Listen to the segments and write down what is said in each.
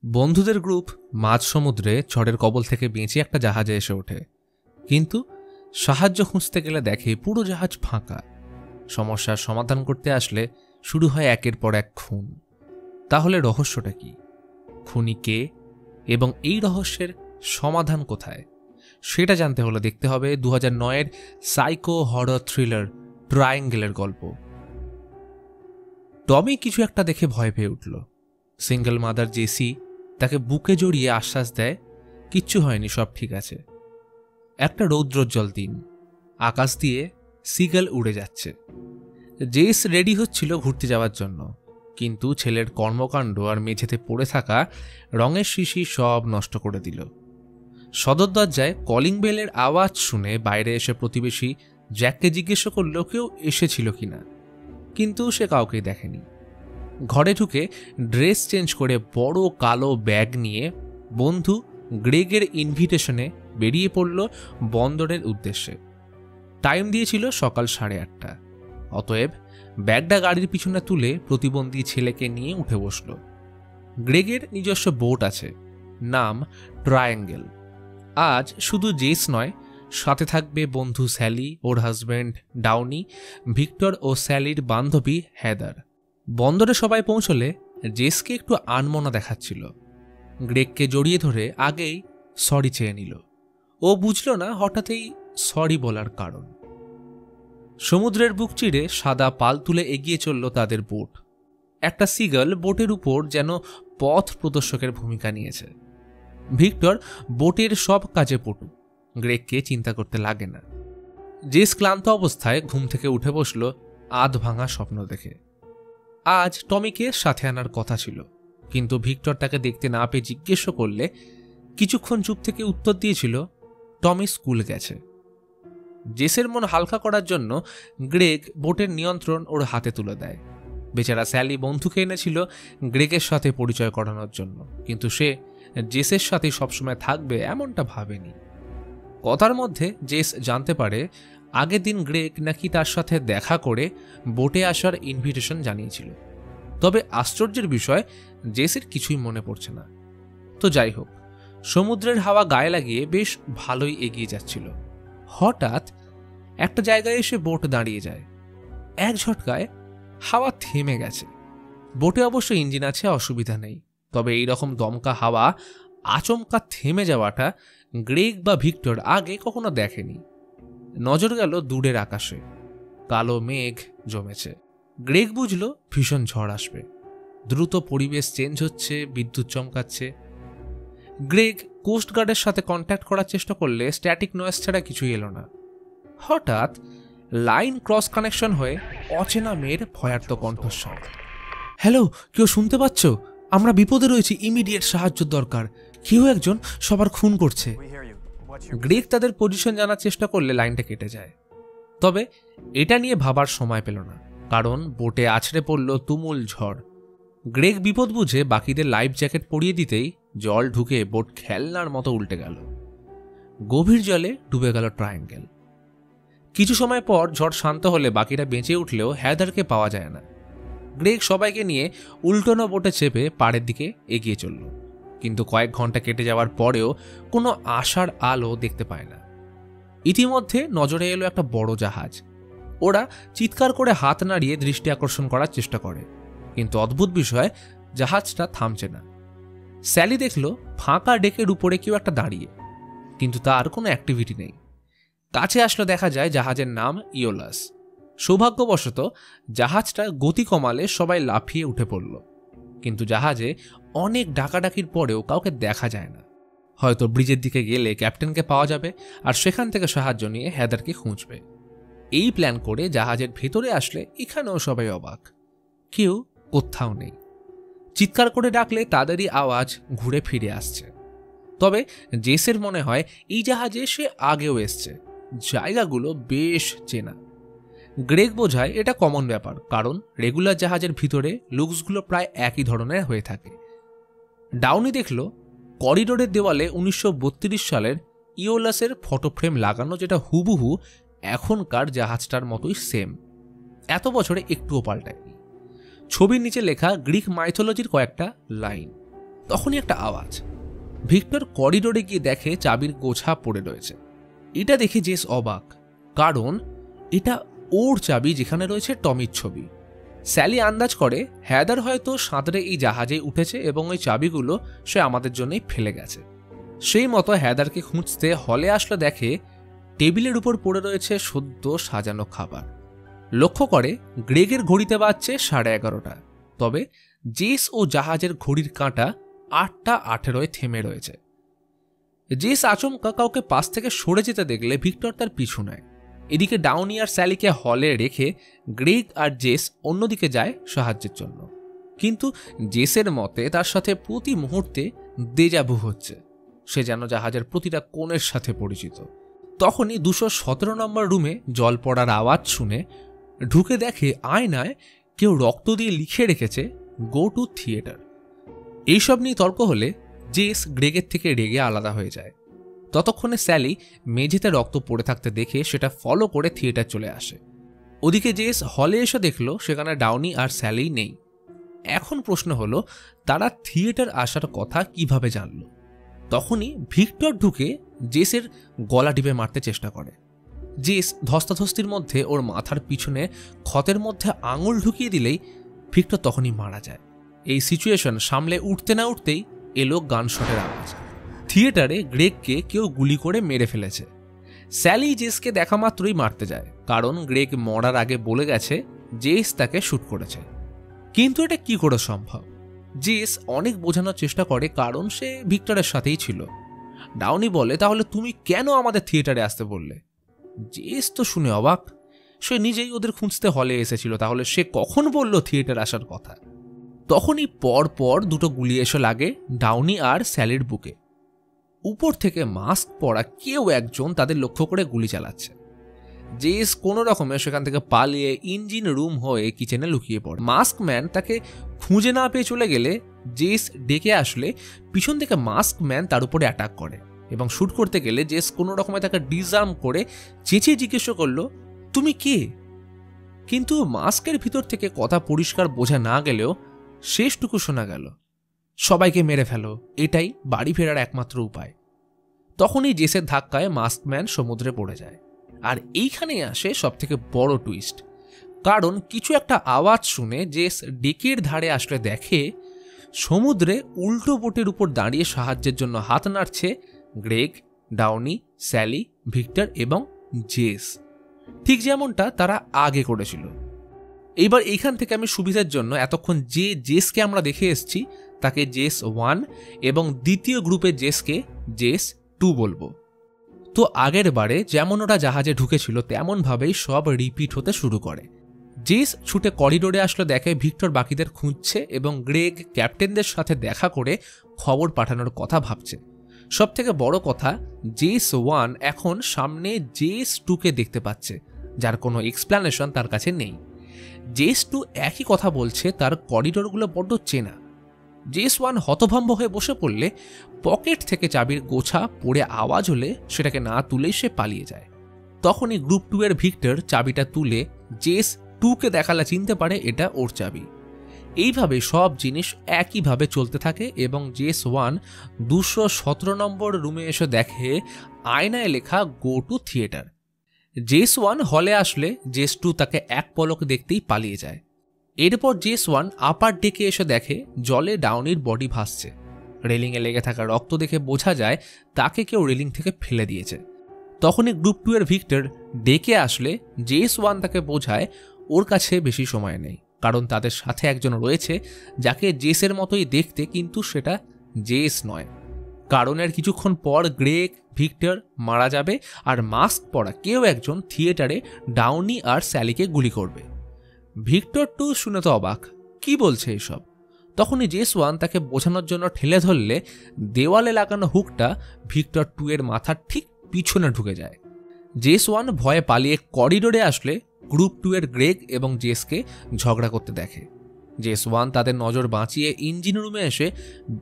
বন্ধুদের গ্রুপ মাঝ সমুদ্রে ঝড়ের কবল থেকে বেঁচে একটা জাহাজে এসে ওঠে, কিন্তু সাহায্য খুঁজতে গেলে দেখে পুরো জাহাজ ফাঁকা। সমস্যার সমাধান করতে আসলে শুরু হয় একের পর এক খুন। তাহলে রহস্যটা কি? খুনি কে এবং এই রহস্যের সমাধান কোথায়? সেটা জানতে হলে দেখতে হবে 2009-এর সাইকো হরর থ্রিলার ট্রায়াঙ্গেলের গল্প। টমি কিছু একটা দেখে ভয় পেয়ে উঠল। সিঙ্গেল মাদার জেসি তাকে বুকে জড়িয়ে আশ্বাস দেয়, কিচ্ছু হয়নি, সব ঠিক আছে। একটা রৌদ্রোজ্জ্বল দিন, আকাশ দিয়ে সিগল উড়ে যাচ্ছে। জেস রেডি হচ্ছিল ঘুরতে যাওয়ার জন্য, কিন্তু ছেলের কর্মকাণ্ড আর মেঝেতে পড়ে থাকা রঙের শিশি সব নষ্ট করে দিল। সদর দরজায় কলিং বেলের আওয়াজ শুনে বাইরে এসে প্রতিবেশী জ্যাককে জিজ্ঞেস করল কেউ এসেছিল কিনা, কিন্তু সে কাউকেই দেখেনি। ঘরে ঢুকে ড্রেস চেঞ্জ করে বড় কালো ব্যাগ নিয়ে বন্ধু গ্রেগের ইনভিটেশনে বেরিয়ে পড়ল বন্দরের উদ্দেশ্যে। টাইম দিয়েছিল সকাল 8:30। অতএব ব্যাগটা গাড়ির পিছনে তুলে প্রতিবন্ধী ছেলেকে নিয়ে উঠে বসল। গ্রেগের নিজস্ব বোট আছে, নাম ট্রায়াঙ্গেল। আজ শুধু জেস নয়, সাথে থাকবে বন্ধু স্যালি, ওর হাজব্যান্ড ডাউনি, ভিক্টর ও স্যালির বান্ধবী হেদার। বন্দরে সবাই পৌঁছলে জেসকে একটু আনমনা দেখাচ্ছিল। গ্রেগকে জড়িয়ে ধরে আগেই সরি চেয়ে নিল। ও বুঝল না হঠাৎই সরি বলার কারণ। সমুদ্রের বুক চিরে সাদা পাল তুলে এগিয়ে চলল তাদের বোট। একটা সিগল বোটের উপর যেন পথ প্রদর্শকের ভূমিকা নিয়েছে। ভিক্টর বোটের সব কাজে পটু, গ্রেগকে চিন্তা করতে লাগে না। জেস ক্লান্ত অবস্থায় ঘুম থেকে উঠে বসল আধ ভাঙা স্বপ্ন দেখে। আজ টমিকে সাথে আনার কথা ছিল, কিন্তু ভিক্টর তাকে দেখতে না পেয়ে জিজ্ঞেস করলে কিছুক্ষণ চুপ থেকে উত্তর দিয়েছিল টমি স্কুল গেছে। জেসের মন হালকা করার জন্য গ্রেগ বোটের নিয়ন্ত্রণ ওর হাতে তুলে দেয়। বেচারা স্যালি বন্ধুকে এনেছিল গ্রেগের সাথে পরিচয় করানোর জন্য, কিন্তু সে জেসের সাথে সবসময় থাকবে এমনটা ভাবেনি। কথার মধ্যে জেস জানতে পারে আগের দিন গ্রেগ নাকি তার সাথে দেখা করে বোটে আসার ইনভিটেশন জানিয়েছিল। তবে আশ্চর্যের বিষয়, জেসের কিছুই মনে পড়ছে না। তো যাই হোক, সমুদ্রের হাওয়া গায়ে লাগিয়ে বেশ ভালোই এগিয়ে যাচ্ছিল। হঠাৎ একটা জায়গায় এসে বোট দাঁড়িয়ে যায়। এক ঝটকায় হাওয়া থেমে গেছে। বোটে অবশ্য ইঞ্জিন আছে, অসুবিধা নেই, তবে এইরকম দমকা হাওয়া আচমকা থেমে যাওয়াটা গ্রেগ বা ভিক্টর আগে কখনো দেখেনি। নজর গেল দূরের আকাশে, কালো মেঘ জমেছে। গ্রেগ বুঝল ভীষণ ঝড় আসবে। দ্রুত পরিবেশ চেঞ্জ হচ্ছে, বিদ্যুৎ চমকাচ্ছে। গ্রেগ কোস্টগার্ডের সাথে কন্ট্যাক্ট করার চেষ্টা করলে স্ট্যাটিক নয়েজ ছাড়া কিছুই এলো না। হঠাৎ লাইন ক্রস কানেকশন হয়ে অচেনা মেয়ের ভয়ার্ত কণ্ঠস্বর। হ্যালো, কেউ শুনতে পাচ্ছ? আমরা বিপদে রয়েছি, ইমিডিয়েট সাহায্য দরকার, কেউ একজন সবার খুন করছে। গ্রেগ তাদের পজিশন জানার চেষ্টা করলে লাইনটা কেটে যায়। তবে এটা নিয়ে ভাবার সময় পেল না, কারণ বোটে আছড়ে পড়ল তুমুল ঝড়। গ্রেগ বিপদ বুঝে বাকিদের লাইফ জ্যাকেট পরিয়ে দিতেই জল ঢুকে বোট খেলনার মতো উল্টে গেল। গভীর জলে ডুবে গেল ট্রায়াঙ্গেল। কিছু সময় পর ঝড় শান্ত হলে বাকিরা বেঁচে উঠলেও হেদারকে পাওয়া যায় না। গ্রেগ সবাইকে নিয়ে উল্টোনো বোটে চেপে পাড়ের দিকে এগিয়ে চলল, কিন্তু কয়েক ঘন্টা কেটে যাওয়ার পরেও কোনো আশার আলো দেখতে পায় না। ইতিমধ্যে নজরে এলো একটা বড় জাহাজ। ওরা চিৎকার করে হাত নাড়িয়ে দৃষ্টি আকর্ষণ করার চেষ্টা করে, কিন্তু অদ্ভুত বিষয়, জাহাজটা থামছে না। স্যালি দেখল ফাঁকা ডেকের উপরে কেউ একটা দাঁড়িয়ে, কিন্তু তার কোনো অ্যাক্টিভিটি নেই। কাছে আসলে দেখা যায় জাহাজের নাম ইওলাস। সৌভাগ্যবশত জাহাজটা গতি কমালে সবাই লাফিয়ে উঠে পড়ল, কিন্তু জাহাজে অনেক ডাকাডাকির পরেও কাউকে দেখা যায় না। হয়তো ব্রিজের দিকে গেলে ক্যাপ্টেনকে পাওয়া যাবে, আর সেখান থেকে সাহায্য নিয়ে হেদারকে খুঁজবে। এই প্ল্যান করে জাহাজের ভেতরে আসলে এখানেও সবাই অবাক, কেউ কোথাও নেই। চিৎকার করে ডাকলে তাদেরই আওয়াজ ঘুরে ফিরে আসছে। তবে জেসের মনে হয় এই জাহাজে সে আগেও এসছে, জায়গাগুলো বেশ চেনা। গ্রেগ বোঝায় এটা কমন ব্যাপার, কারণ রেগুলার জাহাজের ভিতরে লুকসগুলো প্রায় একই ধরনের হয়ে থাকে। ডাউনি দেখল করিডোরের দেওয়ালে 1932 সালের ইওলাসের ফটো ফ্রেম লাগানো, যেটা হুবহু এখনকার জাহাজটার মতোই সেম। এত বছরে একটুও পাল্টায়নি। ছবির নিচে লেখা গ্রিক মাইথোলজির কয়েকটা লাইন। তখনই একটা আওয়াজ। ভিক্টর করিডোরে গিয়ে দেখে চাবির গোছা পড়ে রয়েছে। এটা দেখে জেস অবাক, কারণ এটা ওর চাবি যেখানে রয়েছে টমির ছবি। স্যালি আন্দাজ করে হ্যাদার হয়তো সাঁতরে এই জাহাজে উঠেছে এবং ওই চাবিগুলো সে আমাদের জন্যই ফেলে গেছে। সেই মতো হ্যাদারকে খুঁজতে হলে আসলে দেখে টেবিলের উপর পড়ে রয়েছে সদ্য সাজানো খাবার। লক্ষ্য করে গ্রেগের ঘড়িতে বাজছে 11:30। তবে জেস ও জাহাজের ঘড়ির কাঁটা 8:18 থেমে রয়েছে। জেস আচমকা কাউকে পাশ থেকে সরে যেতে দেখলে ভিক্টর তার পিছু নেয়। এদিকে ডাউনি আর স্যালিকে হলে রেখে গ্রেগ আর জেস অন্যদিকে যায় সাহায্যের জন্য। কিন্তু জেসের মতে তার সাথে প্রতি মুহূর্তে দেজাভু হচ্ছে, সে যেন জাহাজের প্রতিটা কোণের সাথে পরিচিত। তখনই 217 নম্বর রুমে জল পড়ার আওয়াজ শুনে ঢুকে দেখে আয়নায় কেউ রক্ত দিয়ে লিখে রেখেছে গো টু থিয়েটার। এইসব নিয়ে তর্ক হলে জেস গ্রেগের থেকে রেগে আলাদা হয়ে যায়। ততক্ষণে স্যালি মেঝেতে রক্ত পড়ে থাকতে দেখে সেটা ফলো করে থিয়েটার চলে আসে। ওদিকে জেস হলে এসে দেখল সেখানে ডাউনি আর স্যালি নেই। এখন প্রশ্ন হলো তারা থিয়েটার আসার কথা কিভাবে জানল? তখনই ভিক্টর ঢুকে জেসের গলা টিপে মারতে চেষ্টা করে। জেস ধস্তাধস্তির মধ্যে ওর মাথার পিছনে ক্ষতের মধ্যে আঙুল ঢুকিয়ে দিলেই ভিক্টর তখনই মারা যায়। এই সিচুয়েশন সামলে উঠতে না উঠতেই এলো গানশটের আওয়াজ। থিয়েটারে গ্রেগকে কেউ গুলি করে মেরে ফেলেছে। স্যালি জেসকে দেখা মাত্রই মারতে যায়, কারণ গ্রেগ মরার আগে বলে গেছে জেস তাকে শুট করেছে। কিন্তু এটা কি করে সম্ভব? জেস অনেক বোঝানোর চেষ্টা করে, কারণ সে ভিক্টরের সাথেই ছিল। ডাউনি বলে, তাহলে তুমি কেন আমাদের থিয়েটারে আসতে বললে? জেস তো শুনে অবাক, সে নিজেই ওদের খুঁজতে হলে এসেছিল, তাহলে সে কখন বলল থিয়েটার আসার কথা? তখনই পর পর দুটো গুলি এসে লাগে ডাউনি আর স্যালির বুকে। উপর থেকে মাস্ক পরা কেউ একজন তাদের লক্ষ্য করে গুলি চালাচ্ছে। জেস কোনো রকমে সেখান থেকে পালিয়ে ইঞ্জিন রুম হয়ে কিচেনে লুকিয়ে পড়ে। মাস্ক ম্যান তাকে খুঁজে না পেয়ে চলে গেলে জেস ডেকে আসলে পিছন থেকে মাস্ক ম্যান তার উপরে অ্যাটাক করে এবং শুট করতে গেলে জেস কোনো রকমে তাকে ডিসআর্ম করে চেঁচিয়ে জিজ্ঞেস করলো, তুমি কে? কিন্তু মাস্কের ভিতর থেকে কথা পরিষ্কার বোঝা না গেলেও শেষটুকু শোনা গেল, সবাইকে মেরে ফেলো, এটাই বাড়ি ফেরার একমাত্র উপায়। তখনই জেসের ধাক্কায় মাস্কম্যান সমুদ্রে পড়ে যায়। আর এইখানেই আসে সবথেকে বড় টুইস্ট, কারণ কিছু একটা আওয়াজ শুনে জেস ডেকের ধারে আসলে দেখে সমুদ্রে উল্টো বোটের উপর দাঁড়িয়ে সাহায্যের জন্য হাত নাড়ছে গ্রেগ, ডাউনি, স্যালি, ভিক্টর এবং জেস, ঠিক যেমনটা তারা আগে করেছিল। এইবার এইখান থেকে আমি সুবিধার জন্য এতক্ষণ যে জেসকে আমরা দেখে এসেছি তাকে জেস 1 এবং দ্বিতীয় গ্রুপের জেসকে জেস 2 বলবো। তো আগের বারে যেমন ওরা জাহাজে ঢুকেছিল তেমনভাবেই সব রিপিট হতে শুরু করে। জেস ছুটে করিডোরে আসলে দেখে ভিক্টর বাকিদের খুঁজছে এবং গ্রেগ ক্যাপ্টেনদের সাথে দেখা করে খবর পাঠানোর কথা ভাবছে। সব থেকে বড় কথা, জেস 1 এখন সামনে জেস 2কে দেখতে পাচ্ছে, যার কোনো এক্সপ্লানেশন তার কাছে নেই। জেস 2 একই কথা বলছে, তার করিডোরগুলো বড্ড চেনা। জেস 1 হতভম্ব হয়ে বসে পড়লে পকেট থেকে চাবির গোছা পড়ে আওয়াজ হলে সেটাকে না তুলেই সে পালিয়ে যায়। তখনই গ্রুপ 2 এর ভিক্টর চাবিটা তুলে জেস 2কে দেখালে চিনতে পারে এটা ওর চাবি। এইভাবে সব জিনিস একইভাবে চলতে থাকে এবং জেস 1 217 নম্বর রুমে এসে দেখে আয়নায় লেখা গো টু থিয়েটার। জেস 1 হলে আসলে জেস 2 তাকে এক পলক দেখতেই পালিয়ে যায়। এরপর জেস 1 আপার ডেকে এসে দেখে জলে ডাউনির বডি ভাসছে। রেলিংয়ে লেগে থাকা রক্ত দেখে বোঝা যায় তাকে কেউ রেলিং থেকে ফেলে দিয়েছে। তখনই গ্রুপ 2 এর ভিক্টর ডেকে আসলে জেস 1 তাকে বোঝায় ওর কাছে বেশি সময় নেই, কারণ তাদের সাথে একজন রয়েছে যাকে জেসের মতোই দেখতে, কিন্তু সেটা জেস নয়। কারণ এর কিছুক্ষণ পর গ্রেগ, ভিক্টর মারা যাবে আর মাস্ক পরা কেউ একজন থিয়েটারে ডাউনি আর স্যালিকে গুলি করবে। ভিক্টর 2 শুনে তো অবাক, কি বলছে এসব? তখনই জেস 1 তাকে বোঝানোর জন্য ঠেলে ধরলে দেওয়ালে লাগানো হুকটা ভিক্টর 2 এর মাথার ঠিক পিছনে ঢুকে যায়। জেস 1 ভয়ে পালিয়ে করিডোরে আসলে গ্রুপ 2 এর গ্রেগ এবং জেসকে ঝগড়া করতে দেখে। জেস 1 তাদের নজর বাঁচিয়ে ইঞ্জিন রুমে এসে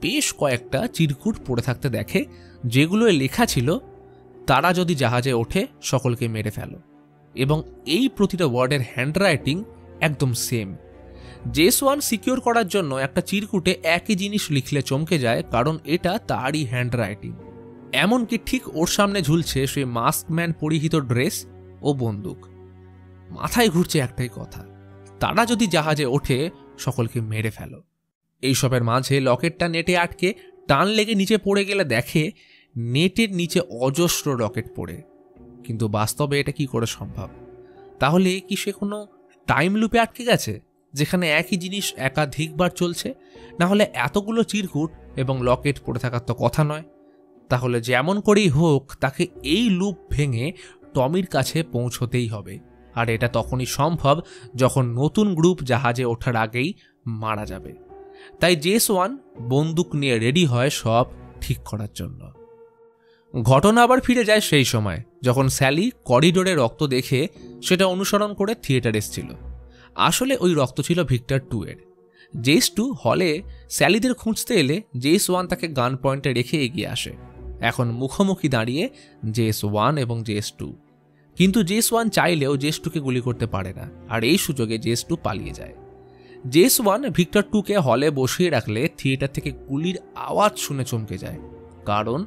বেশ কয়েকটা চিরকুট পড়ে থাকতে দেখে, যেগুলোয় লেখা ছিল তারা যদি জাহাজে ওঠে সকলকে মেরে ফেলো, এবং এই প্রতিটা ওয়ার্ডের হ্যান্ডরাইটিং একদম সেম। জেস ওয়ান সিকিউর করার জন্য একটা চিরকুটে একই জিনিস লিখলে চমকে যায়, কারণ এটা তারই হ্যান্ড রাইটিং। এমনকি ঠিক ওর সামনে ঝুলছে সেই মাস্কম্যান পরিহিত ড্রেস ও বন্দুক। মাথায় ঘুরছে একটাই কথা, তারা যদি জাহাজে ওঠে সকলকে মেরে ফেলো। এইসবের মাঝে লকেটটা নেটে আটকে টান লেগে নিচে পড়ে গেলে দেখে নেটের নিচে অজস্র রকেট পড়ে। কিন্তু বাস্তবে এটা কি করে সম্ভব? তাহলে কি সে কোনো টাইম লুপে আটকে গেছে, যেখানে একই জিনিস একাধিকবার চলছে? না হলে এতগুলো চিরকুট এবং লকেট পড়ে থাকার তো কথা নয়। তাহলে যেমন করেই হোক তাকে এই লুপ ভেঙে টমির কাছে পৌঁছতেই হবে। আর এটা তখনই সম্ভব যখন নতুন গ্রুপ জাহাজে ওঠার আগেই মারা যাবে। তাই জেস ওয়ান বন্দুক নিয়ে রেডি হয় সব ঠিক করার জন্য। ঘটনা আবার ফিরে যায় সেই সময় যখন স্যালি করিডোরে রক্ত দেখে সেটা অনুসরণ করে থিয়েটার এসেছিল। আসলে ওই রক্ত ছিল ভিক্টর 2 এর। জেস 2 হলে স্যালিদের খুঁজতে এলে জেস ওয়ান তাকে গান পয়েন্টে রেখে এগিয়ে আসে। এখন মুখোমুখি দাঁড়িয়ে জেস ওয়ান এবং জেস 2, কিন্তু জেস ওয়ান চাইলেও জেস 2কে গুলি করতে পারে না, আর এই সুযোগে জেস 2 পালিয়ে যায়। জেস ওয়ান ভিক্টর 2কে হলে বসিয়ে রাখলে থিয়েটার থেকে গুলির আওয়াজ শুনে চমকে যায়, কারণ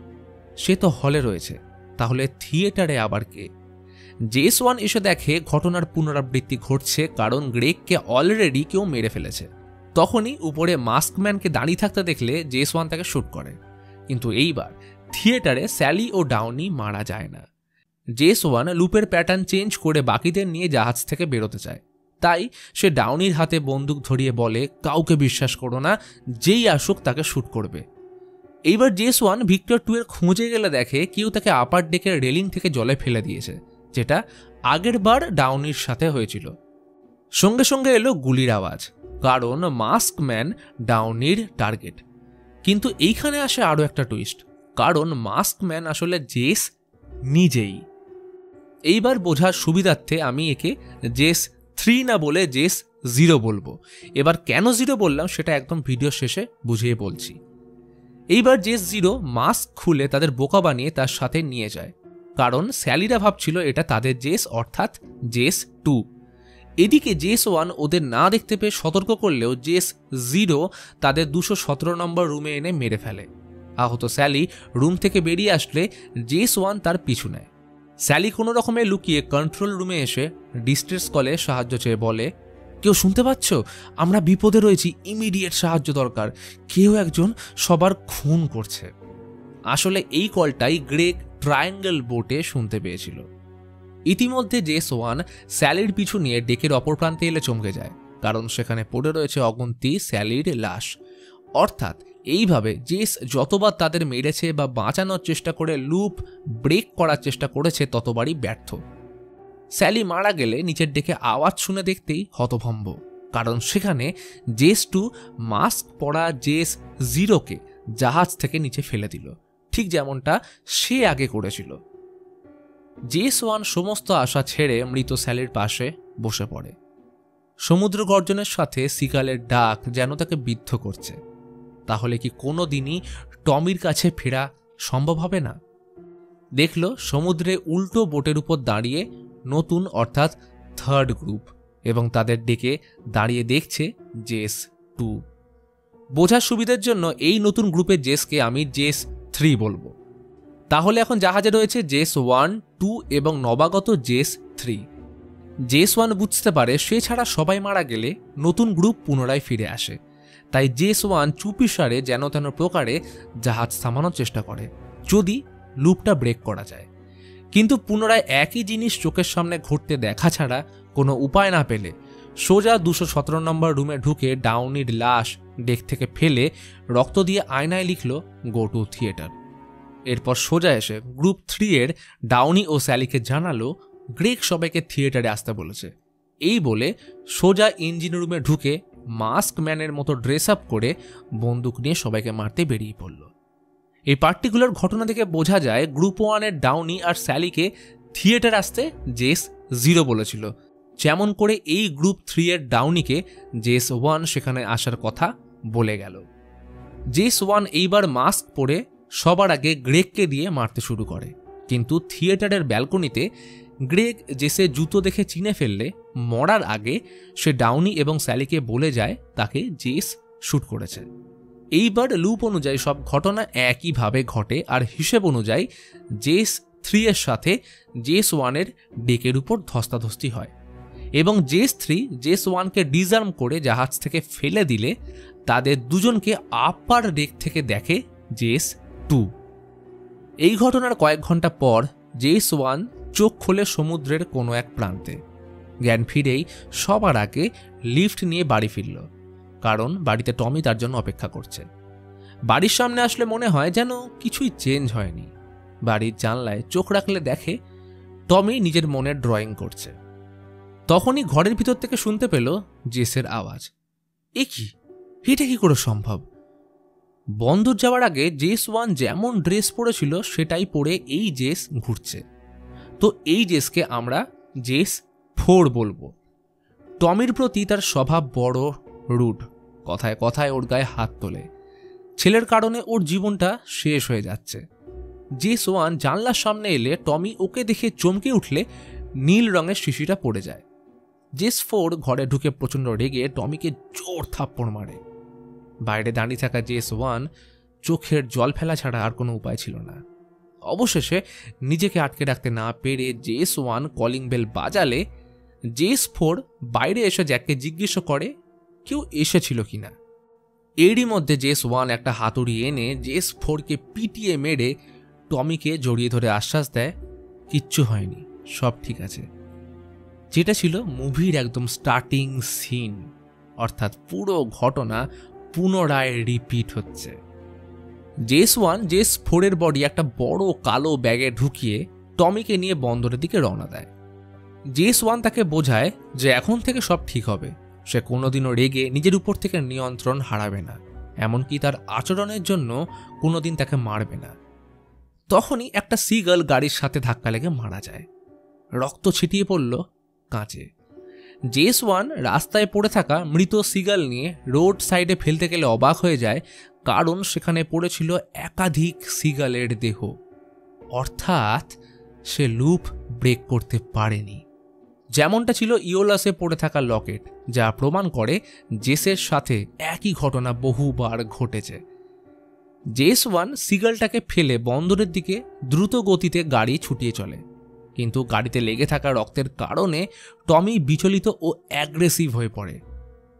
সে তো হলে রয়েছে, তাহলে থিয়েটারে আবার কে? জেস ওয়ান এসে দেখে ঘটনার পুনরাবৃত্তি ঘটছে, কারণ গ্রেগকে অলরেডি কেউ মেরে ফেলেছে। তখনই উপরে মাস্কম্যানকে দাঁড়িয়ে থাকতে দেখলে জেস ওয়ান তাকে শুট করে, কিন্তু এইবার থিয়েটারে স্যালি ও ডাউনি মারা যায় না। জেস ওয়ান লুপের প্যাটার্ন চেঞ্জ করে বাকিদের নিয়ে জাহাজ থেকে বেরোতে চায়, তাই সে ডাউনির হাতে বন্দুক ধরিয়ে বলে, কাউকে বিশ্বাস করো না, যেই আসুক তাকে শুট করবে। এইবার জেস ওয়ান ভিক্টর 2 এর খুঁজে গেলে দেখে কেউ তাকে আপার ডেকের রেলিং থেকে জলে ফেলে দিয়েছে, যেটা আগের বার ডাউনির সাথে হয়েছিল। সঙ্গে সঙ্গে এলো গুলির আওয়াজ, কারণ মাস্কম্যান ডাউনির টার্গেট। কিন্তু এইখানে আসে আরও একটা টুইস্ট, কারণ মাস্কম্যান আসলে জেস নিজেই। এইবার বোঝার সুবিধার্থে আমি একে জেস 3 না বলে জেস 0 বলবো। এবার কেন 0 বললাম সেটা একদম ভিডিও শেষে বুঝিয়ে বলছি। এইবার জেস 0 মাস্ক খুলে তাদের বোকা বানিয়ে তার সাথে নিয়ে যায়, কারণ স্যালিরা ভাবছিল এটা তাদের জেস, অর্থাৎ জেস 2। এদিকে জেস 1 ওদের না দেখতে পেয়ে সতর্ক করলেও জেস 0 তাদের 217 নম্বর রুমে এনে মেরে ফেলে। আহত স্যালি রুম থেকে বেরিয়ে আসলে জেস 1 তার পিছু নেয়। স্যালি কোনো রকমে লুকিয়ে কন্ট্রোল রুমে এসে ডিস্ট্রেস কলে সাহায্য চেয়ে বলে, কেউ শুনতে পাচ্ছ? আমরা বিপদে রয়েছি, ইমিডিয়েট সাহায্য দরকার, কেউ একজন সবার খুন করছে। আসলে এই কলটাই গ্রেগ ট্রায়াঙ্গেল বোটে শুনতে পেয়েছিল। ইতিমধ্যে জেস 1 স্যালির পিছু নিয়ে ডেকের অপর প্রান্তে এলে চমকে যায়, কারণ সেখানে পড়ে রয়েছে অগুন্তি স্যালির লাশ। অর্থাৎ এইভাবে জেস যতবার তাদের মেরেছে বা বাঁচানোর চেষ্টা করে লুপ ব্রেক করার চেষ্টা করেছে ততবারই ব্যর্থ। স্যালি মারা গেলে নিচের ডেকে আওয়াজ শুনে দেখতেই হতভম্ব, কারণ সেখানে জেস 2 মাস্ক পরা জেস 0কে জাহাজ থেকে নিচে ফেলে দিল, ঠিক যেমনটা সে আগে করেছিল। জেস 1 সমস্ত আশা ছেড়ে মৃত স্যালির পাশে বসে পড়ে। সমুদ্র গর্জনের সাথে সিকালের ডাক যেন তাকে বিদ্ধ করছে। তাহলে কি কোনো দিনই টমির কাছে ফেরা সম্ভব হবে না? দেখল সমুদ্রে উল্টো বোটের উপর দাঁড়িয়ে নতুন অর্থাৎ থার্ড গ্রুপ, এবং তাদের ডেকে দাঁড়িয়ে দেখছে জেস 2। বোঝার সুবিধার জন্য এই নতুন গ্রুপের জেসকে আমি জেস 3 বলবো। তাহলে এখন জাহাজে রয়েছে জেস 1, 2 এবং নবাগত জেস 3। জেস 1 বুঝতে পারে সে ছাড়া সবাই মারা গেলে নতুন গ্রুপ পুনরায় ফিরে আসে, তাই জেস 1 চুপিসারে যেন তেন প্রকারে জাহাজ থামানোর চেষ্টা করে, যদি লুপটা ব্রেক করা যায়। কিন্তু পুনরায় একই জিনিস চোখের সামনে ঘটতে দেখা ছাড়া কোনো উপায় না পেলে সোজা 217 নম্বর রুমে ঢুকে ডাউনির লাশ ডেক থেকে ফেলে রক্ত দিয়ে আয়নায় লিখল, গো টু থিয়েটার। এরপর সোজা এসে গ্রুপ 3 এর ডাউনি ও স্যালিকে জানালো গ্রেগ সবাইকে থিয়েটারে আসতে বলেছে। এই বলে সোজা ইঞ্জিন রুমে ঢুকে মাস্কম্যানের মতো ড্রেস আপ করে বন্দুক নিয়ে সবাইকে মারতে বেরিয়ে পড়ল। এই পার্টিকুলার ঘটনা থেকে বোঝা যায় গ্রুপ 1 এর ডাউনি আর স্যালিকে থিয়েটার আসতে জেস 0 বলেছিল, যেমন করে এই গ্রুপ 3 এর ডাউনিকে জেস 1 সেখানে আসার কথা বলে গেল। জেস 1 এইবার মাস্ক পরে সবার আগে গ্রেগকে দিয়ে মারতে শুরু করে, কিন্তু থিয়েটারের ব্যালকনিতে গ্রেগ জেসের জুতো দেখে চিনে ফেললে মরার আগে সে ডাউনি এবং স্যালিকে বলে যায় তাকে জেস শ্যুট করেছে। এইবার লুপ অনুযায়ী সব ঘটনা একইভাবে ঘটে, আর হিসেব অনুযায়ী জেস 3 এর সাথে জেস 1 এর ডেকের উপর ধস্তাধস্তি হয় এবং জেস 3 জেস 1কে ডিজার্ম করে জাহাজ থেকে ফেলে দিলে তাদের দুজনকে আপার ডেক থেকে দেখে জেস 2। এই ঘটনার কয়েক ঘন্টা পর জেস 1 চোখ খোলে সমুদ্রের কোনো এক প্রান্তে। জ্ঞান ফিরেই সবার আগে লিফট নিয়ে বাড়ি ফিরল, কারণ বাড়িতে টমি তার জন্য অপেক্ষা করছে। বাড়ির সামনে আসলে মনে হয় যেন কিছুই চেঞ্জ হয়নি। বাড়ির জানলায় চোখ রাখলে দেখে টমি নিজের মনের ড্রয়িং করছে। তখনই ঘরের ভিতর থেকে শুনতে পেল জেসের আওয়াজ। এটা কি করে সম্ভব? বন্দর যাওয়ার আগে জেস 1 যেমন ড্রেস পরেছিল সেটাই পরে এই জেস ঘুরছে। তো এই জেসকে আমরা জেস 4 বলবো। টমির প্রতি তার স্বভাব বড় রুড, কথায় কথায় ওর গায়ে হাত তোলে। ছেলের কারণে ওর জীবনটা শেষ হয়ে যাচ্ছে। জেস 1 জানলার সামনে এলে টমি ওকে দেখে চমকে উঠলে নীল রঙের শিশিটা পড়ে যায়। জেস 4 ঘরে ঢুকে প্রচণ্ড রেগে টমিকে জোর থাপ্পড় মারে। বাইরে দাঁড়িয়ে থাকা জেস 1 চোখের জল ফেলা ছাড়া আর কোনো উপায় ছিল না। অবশেষে নিজেকে আটকে রাখতে না পেরে জেস 1 কলিং বেল বাজালে জেস 4 বাইরে এসে জ্যাককে জিজ্ঞেস করে কেউ এসেছিল কিনা। এরই মধ্যে জেস 1 একটা হাতুড়ি এনে জেস 4কে পিটিয়ে মেরে টমিকে জড়িয়ে ধরে আশ্বাস দেয় কিচ্ছু হয়নি, সব ঠিক আছে। যেটা ছিল মুভির একদম স্টার্টিং সিন, অর্থাৎ পুরো ঘটনা পুনরায় রিপিট হচ্ছে। জেস 1 জেস 4 এর বডি একটা বড় কালো ব্যাগে ঢুকিয়ে টমিকে নিয়ে বন্দরের দিকে রওনা দেয়। জেস 1 তাকে বোঝায় যে এখন থেকে সব ঠিক হবে, সে কোনোদিনও রেগে নিজের উপর থেকে নিয়ন্ত্রণ হারাবে না, এমনকি তার আচরণের জন্য কোনোদিন তাকে মারবে না। তখনই একটা সিগাল গাড়ির সাথে ধাক্কা লেগে মারা যায়। রক্ত ছিটিয়ে পড়ল কাঁচে। জেস 1 রাস্তায় পড়ে থাকা মৃত সিগাল নিয়ে রোড সাইডে ফেলতে গেলে অবাক হয়ে যায়, কারণ সেখানে পড়েছিল একাধিক সিগালের দেহ। অর্থাৎ সে লুপ ব্রেক করতে পারেনি। যেমনটা ছিল ইওলাসে পড়ে থাকা লকেট, যা প্রমাণ করে জেসের সাথে একই ঘটনা বহুবার ঘটেছে। জেস 1 সিগালটাকে ফেলে বন্দরের দিকে দ্রুত গতিতে গাড়ি ছুটিয়ে চলে, কিন্তু গাড়িতে লেগে থাকা রক্তের কারণে টমি বিচলিত ও অ্যাগ্রেসিভ হয়ে পড়ে।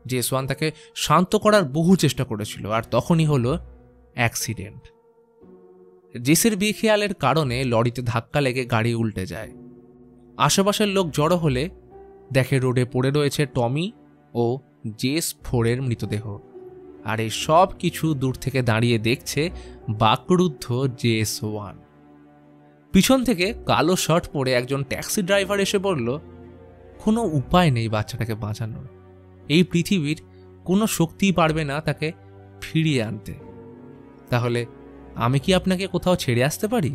জেস 1 তাকে শান্ত করার বহু চেষ্টা করেছিল, আর তখনই হলো অ্যাক্সিডেন্ট। জেসের বেখেয়ালের কারণে লরিতে ধাক্কা লেগে গাড়ি উল্টে যায়। আশেপাশের লোক জড়ো হলে দেখে রোডে পড়ে রয়েছে টমি ও জেস 4 এর মৃতদেহ, আর এই সব কিছু দূর থেকে দাঁড়িয়ে দেখছে বাকরুদ্ধ জেস 1। পিছন থেকে কালো শার্ট পরে একজন ট্যাক্সি ড্রাইভার এসে বলল, কোনো উপায় নেই বাচ্চাটাকে বাঁচানোর, এই পৃথিবীর কোনো শক্তিই পারবে না তাকে ফিরিয়ে আনতে। তাহলে আমি কি আপনাকে কোথাও ছেড়ে আসতে পারি?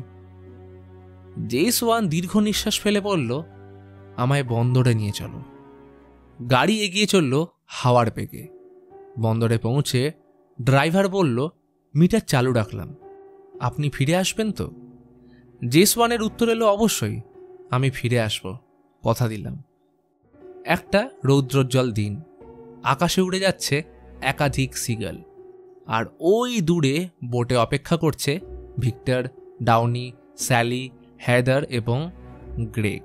জেস 1 দীর্ঘ নিঃশ্বাস ফেলে বলল, আমায় বন্দরে নিয়ে চলো। গাড়ি এগিয়ে চলল হাওয়ার বেগে। বন্দরে পৌঁছে ড্রাইভার বলল, মিটার চালু রাখলাম, আপনি ফিরে আসবেন তো? জেস 1 এর উত্তর এলো, অবশ্যই, আমি ফিরে আসব, কথা দিলাম। একটা রৌদ্রোজ্জ্বল দিন, আকাশে উড়ে যাচ্ছে একাধিক সিগাল, আর ওই দূরে বোটে অপেক্ষা করছে ভিক্টর, ডাউনি, স্যালি, হেদার এবং গ্রেগ।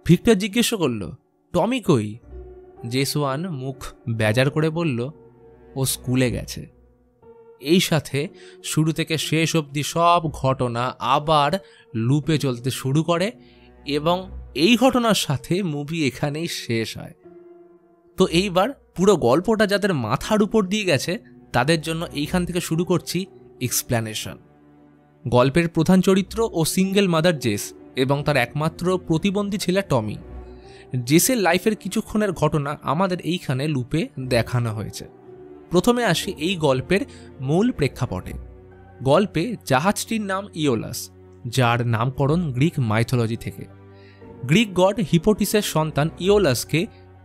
ভিক্টর জিজ্ঞেস করল, টমি কই? জেস 1 মুখ বেজার করে বলল, ও স্কুলে গেছে। এই সাথে শুরু থেকে শেষ অবধি সব ঘটনা আবার লুপে চলতে শুরু করে এবং এই ঘটনার সাথে মুভি এখানেই শেষ হয়। তো এইবার পুরো গল্পটা যাদের মাথার উপর দিয়ে গেছে তাদের জন্য এইখান থেকে শুরু করছি এক্সপ্ল্যানেশন। গল্পের প্রধান চরিত্র ও সিঙ্গেল মাদার জেস এবং তার একমাত্র প্রতিবন্ধী ছেলে টমি। জেসের লাইফের কিছুক্ষণের ঘটনা আমাদের এইখানে লুপে দেখানো হয়েছে। প্রথমে আসি এই গল্পের মূল প্রেক্ষাপটে। গল্পে জাহাজটির নাম ইওলাস, যার নামকরণ গ্রিক মাইথোলজি থেকে। গ্রিক গড হিপোটিসের সন্তান ইওলাসকে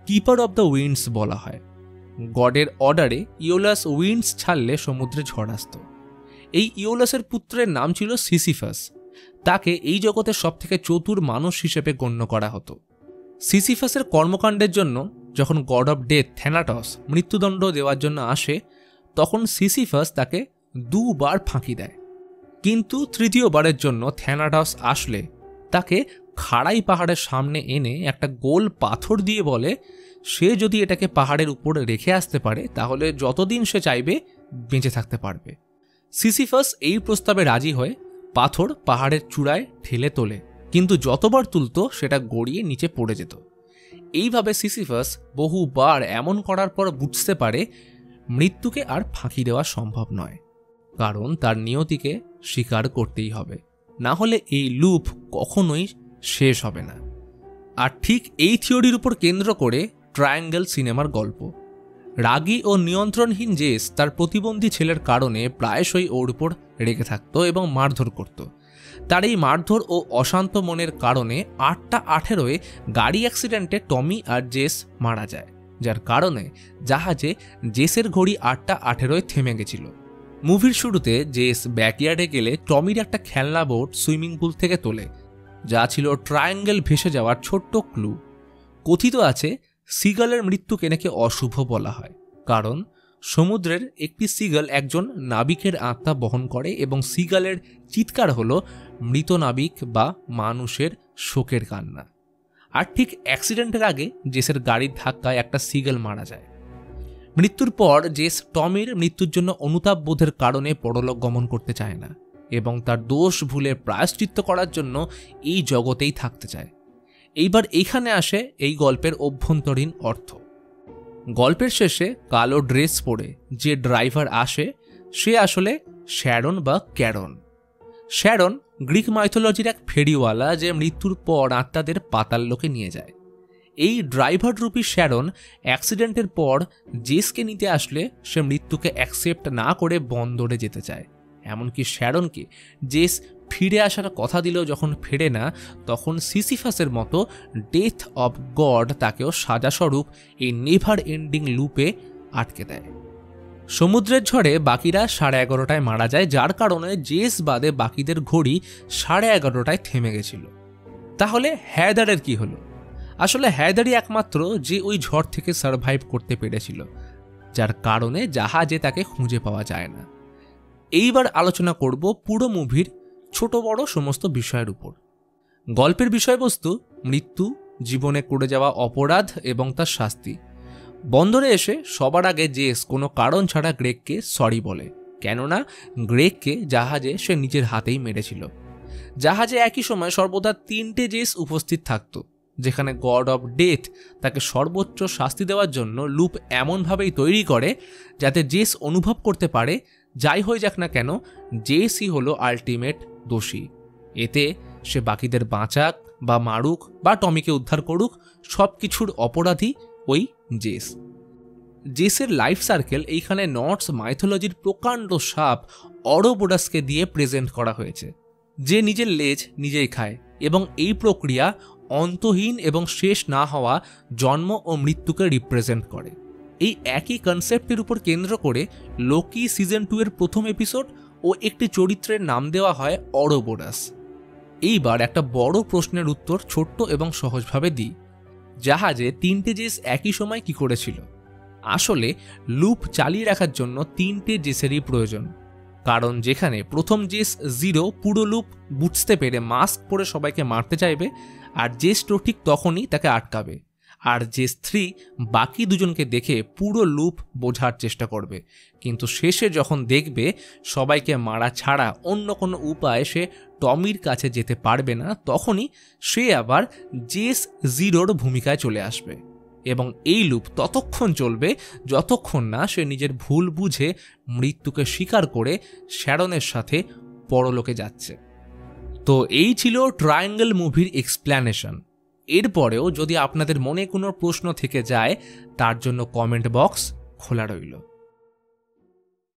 কিপার অব দ্য উইন্ডস বলা হয়। গডের অর্ডারে ইওলাস উইন্ডস ছাড়লে সমুদ্রে ঝড় আসত। এই ইওলাসের পুত্রের নাম ছিল সিসিফাস। তাকে এই জগতের সবথেকে চতুর মানুষ হিসেবে গণ্য করা হতো। সিসিফাসের কর্মকাণ্ডের জন্য যখন গড অফ ডেথ থ্যানাটস মৃত্যুদণ্ড দেওয়ার জন্য আসে, তখন সিসিফাস তাকে 2 বার ফাঁকি দেয়। কিন্তু তৃতীয়বারের জন্য থ্যানাটস আসলে তাকে খাড়াই পাহাড়ের সামনে এনে একটা গোল পাথর দিয়ে বলে সে যদি এটাকে পাহাড়ের উপর রেখে আসতে পারে তাহলে যতদিন সে চাইবে বেঁচে থাকতে পারবে। সিসিফাস এই প্রস্তাবে রাজি হয়ে পাথর পাহাড়ের চূড়ায় ঠেলে তোলে, কিন্তু যতবার তুলত সেটা গড়িয়ে নিচে পড়ে যেত। এইভাবে সিসিফাস বহুবার এমন করার পর বুঝতে পারে মৃত্যুকে আর ফাঁকি দেওয়া সম্ভব নয়, কারণ তার নিয়তিকে স্বীকার করতেই হবে, না হলে এই লুপ কখনোই শেষ হবে না। আর ঠিক এই থিওরির উপর কেন্দ্র করে ট্রায়াঙ্গেল সিনেমার গল্প। রাগী ও নিয়ন্ত্রণহীন জেস তার প্রতিবন্ধী ছেলের কারণে প্রায়শই ওর উপর রেগে থাকত এবং মারধর করত। তার এই মারধর ও অশান্ত মনের কারণে 8টা 18-এ গাড়ি অ্যাক্সিডেন্টে টমি আর জেস মারা যায়, যার কারণে জাহাজে জেসের ঘড়ি 8টা 18-এ থেমে গেছিল। মুভির শুরুতে জেস ব্যাকইয়ার্ডে গেলে টমির একটা খেলনা বোট সুইমিং পুল থেকে তোলে, যা ছিল ট্রায়াঙ্গেল ভেসে যাওয়ার ছোট্ট ক্লু। কথিত আছে সিগালের মৃত্যুকে নাকি অশুভ বলা হয়, কারণ সমুদ্রের একটি সিগাল একজন নাবিকের আত্মা বহন করে এবং সিগালের চিৎকার হল মৃত নাবিক বা মানুষের শোকের কান্না। আর ঠিক অ্যাক্সিডেন্টের আগে জেসের গাড়ির ধাক্কায় একটা সিগাল মারা যায়। মৃত্যুর পর জেস টমির মৃত্যুর জন্য অনুতাপ বোধের কারণে পরলোক গমন করতে চায় না এবং তার দোষ ভুলে প্রায়শ্চিত্ত করার জন্য এই জগতেই থাকতে চায়। এইবার এইখানে আসে এই গল্পের অভ্যন্তরীণ অর্থ। গল্পের শেষে কালো ড্রেস পরে যে ড্রাইভার আসে সে আসলে শ্যারন বা ক্যারন। শ্যারন গ্রিক মাইথোলজির এক ফেরিওয়ালা যে মৃত্যুর পর আত্মাদের পাতাল লোকে নিয়ে যায়। এই ড্রাইভার রূপী শ্যারন অ্যাক্সিডেন্টের পর জেসকে নিতে আসলে সে মৃত্যুকে অ্যাকসেপ্ট না করে বন্দরে যেতে চায়। এমনকি শ্যারনকে জেস ফিরে আসার কথা দিলেও যখন ফেরে না, তখন সিসিফাসের মতো ডেথ অব গড তাকেও সাজাস্বরূপ এই নেভার এন্ডিং লুপে আটকে দেয়। সমুদ্রের ঝড়ে বাকিরা 11:30টায় মারা যায়, যার কারণে জেস বাদে বাকিদের ঘড়ি 11:30টায় থেমে গেছিল। তাহলে হ্যাদারের কি হলো? আসলে হ্যাদারই একমাত্র যে ওই ঝড় থেকে সারভাইভ করতে পেরেছিল, যার কারণে জাহাজে তাকে খুঁজে পাওয়া যায় না। এইবার আলোচনা করব পুরো মুভির ছোট বড় সমস্ত বিষয়ের উপর। গল্পের বিষয়বস্তু মৃত্যু, জীবনে করে যাওয়া অপরাধ এবং তার শাস্তি। বন্দরে এসে সবার আগে জেস কোনো কারণ ছাড়া গ্রেগকে সরি বলে, কেননা গ্রেগকে জাহাজে সে নিজের হাতেই মেরেছিল। জাহাজে একই সময় সর্বদা 3টে জেস উপস্থিত থাকত, যেখানে গড অফ ডেথ তাকে সর্বোচ্চ শাস্তি দেওয়ার জন্য লুপ এমনভাবেই তৈরি করে যাতে জেস অনুভব করতে পারে যাই হয়ে যাক না কেন জেসই হলো আলটিমেট দোষী। এতে সে বাকিদের বাঁচাক বা মারুক বা টমিকে উদ্ধার করুক, সব কিছুর অপরাধী ওই জেস। জেসের লাইফ সার্কেল এইখানে নর্স মাইথোলজির প্রকাণ্ড সাপ অরোবোরাসকে দিয়ে প্রেজেন্ট করা হয়েছে, যে নিজের লেজ নিজেই খায় এবং এই প্রক্রিয়া অন্তহীন এবং শেষ না হওয়া জন্ম ও মৃত্যুকে রিপ্রেজেন্ট করে। এই একই কনসেপ্টের উপর কেন্দ্র করে লোকি সিজন 2 এর প্রথম এপিসোড ও একটি চরিত্রের নাম দেওয়া হয় অরোবোরাস। এইবার একটা বড় প্রশ্নের উত্তর ছোট্ট এবং সহজভাবে দিই, জাহাজে 3টে জেস একই সময় কি করেছিল? আসলে লুপ চালিয়ে রাখার জন্য 3টে জেসেরই প্রয়োজন, কারণ যেখানে প্রথম জেস 0 পুরো লুপ বুঝতে পেরে মাস্ক পরে সবাইকে মারতে চাইবে, আর জেস 2 ঠিক তখনই তাকে আটকাবে, আর জেস 3 বাকি দুজনকে দেখে পুরো লুপ বোঝার চেষ্টা করবে, কিন্তু শেষে যখন দেখবে সবাইকে মারা ছাড়া অন্য কোনো উপায়ে সে টমির কাছে যেতে পারবে না, তখনই সে আবার জেস 0-র ভূমিকায় চলে আসবে এবং এই লুপ ততক্ষণ চলবে যতক্ষণ না সে নিজের ভুল বুঝে মৃত্যুকে স্বীকার করে শ্যারনের সাথে পরলোকে যাচ্ছে। তো এই ছিল ট্রায়াঙ্গেল মুভির এক্সপ্ল্যানেশন। এরপরেও যদি আপনাদের মনে কোনো প্রশ্ন থেকে যায়, তার জন্য কমেন্ট বক্স খোলা রইল।